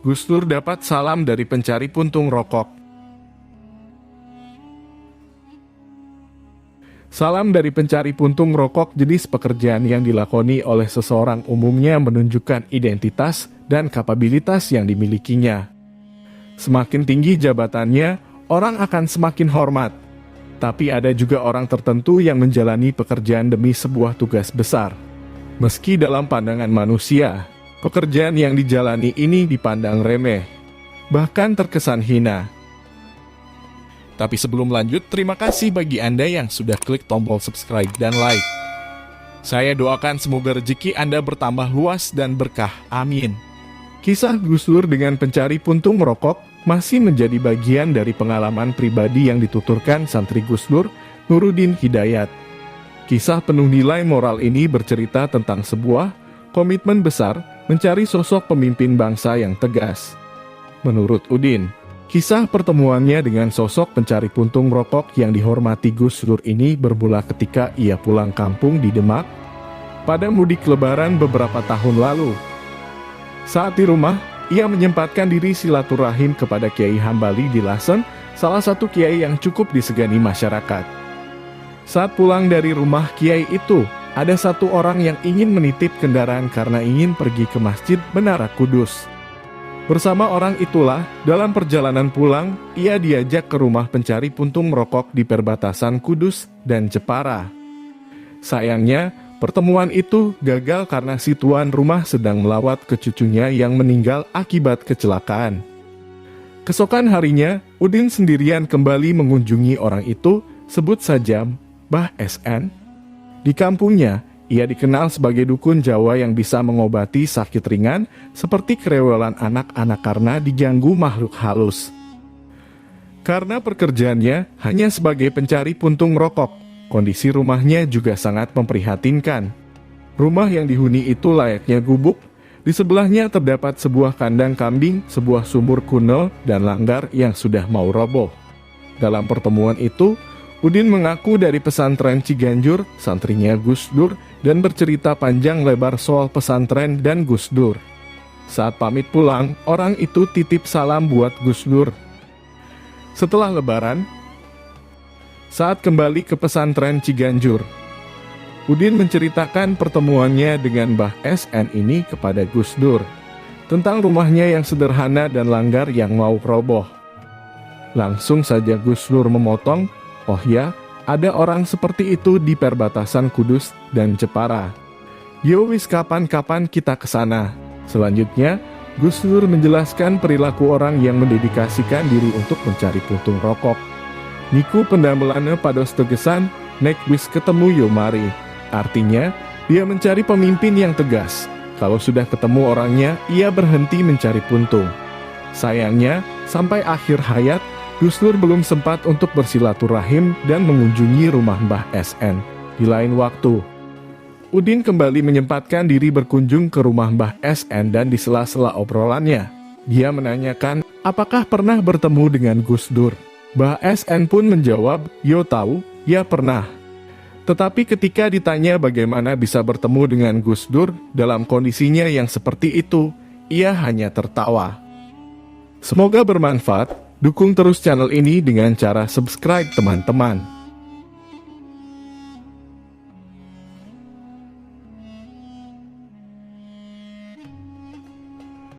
Gus Dur dapat salam dari pencari puntung rokok. Salam dari pencari puntung rokok jenis pekerjaan yang dilakoni oleh seseorang umumnya menunjukkan identitas dan kapabilitas yang dimilikinya. Semakin tinggi jabatannya, orang akan semakin hormat. Tapi ada juga orang tertentu yang menjalani pekerjaan demi sebuah tugas besar. Meski dalam pandangan manusia, pekerjaan yang dijalani ini dipandang remeh, bahkan terkesan hina. Tapi sebelum lanjut, terima kasih bagi Anda yang sudah klik tombol subscribe dan like. Saya doakan semoga rezeki Anda bertambah luas dan berkah. Amin. Kisah Gus Dur dengan pencari puntung rokok masih menjadi bagian dari pengalaman pribadi yang dituturkan santri Gus Dur, Nuruddin Hidayat. Kisah penuh nilai moral ini bercerita tentang sebuah komitmen besar mencari sosok pemimpin bangsa yang tegas. Menurut Udin, kisah pertemuannya dengan sosok pencari puntung rokok yang dihormati Gus Dur ini bermula ketika ia pulang kampung di Demak pada mudik lebaran beberapa tahun lalu. Saat di rumah, ia menyempatkan diri silaturahim kepada Kiai Hambali di Lasem, salah satu kiai yang cukup disegani masyarakat. Saat pulang dari rumah kiai itu, ada satu orang yang ingin menitip kendaraan karena ingin pergi ke Masjid Menara Kudus. Bersama orang itulah, dalam perjalanan pulang, ia diajak ke rumah pencari puntung rokok di perbatasan Kudus dan Jepara. Sayangnya, pertemuan itu gagal karena si tuan rumah sedang melawat ke cucunya yang meninggal akibat kecelakaan. Keesokan harinya, Udin sendirian kembali mengunjungi orang itu, sebut saja Mbah SN. Di kampungnya, ia dikenal sebagai dukun Jawa yang bisa mengobati sakit ringan seperti kerewelan anak-anak karena diganggu makhluk halus. Karena pekerjaannya hanya sebagai pencari puntung rokok, kondisi rumahnya juga sangat memprihatinkan. Rumah yang dihuni itu layaknya gubuk, di sebelahnya terdapat sebuah kandang kambing, sebuah sumur kuno, dan langgar yang sudah mau roboh. Dalam pertemuan itu, Udin mengaku dari pesantren Ciganjur, santrinya Gus Dur, dan bercerita panjang lebar soal pesantren dan Gus Dur. Saat pamit pulang, orang itu titip salam buat Gus Dur. Setelah lebaran, saat kembali ke pesantren Ciganjur, Udin menceritakan pertemuannya dengan Mbah SN ini kepada Gus Dur, tentang rumahnya yang sederhana dan langgar yang mau roboh. Langsung saja Gus Dur memotong, "Oh ya, ada orang seperti itu di perbatasan Kudus dan Jepara. Yo wis kapan-kapan kita ke sana." Selanjutnya, Gus Dur menjelaskan perilaku orang yang mendedikasikan diri untuk mencari puntung rokok. Niku pendamelane pados tegesan, nek wis ketemu yo mari. Artinya, dia mencari pemimpin yang tegas. Kalau sudah ketemu orangnya, ia berhenti mencari puntung. Sayangnya, sampai akhir hayat, Gus Dur belum sempat untuk bersilaturahim dan mengunjungi rumah Mbah SN. Di lain waktu, Udin kembali menyempatkan diri berkunjung ke rumah Mbah SN dan di sela-sela obrolannya, dia menanyakan apakah pernah bertemu dengan Gus Dur. Mbah SN pun menjawab, "Yo tahu, ya pernah." Tetapi ketika ditanya bagaimana bisa bertemu dengan Gus Dur dalam kondisinya yang seperti itu, ia hanya tertawa. Semoga bermanfaat. Dukung terus channel ini dengan cara subscribe teman-teman.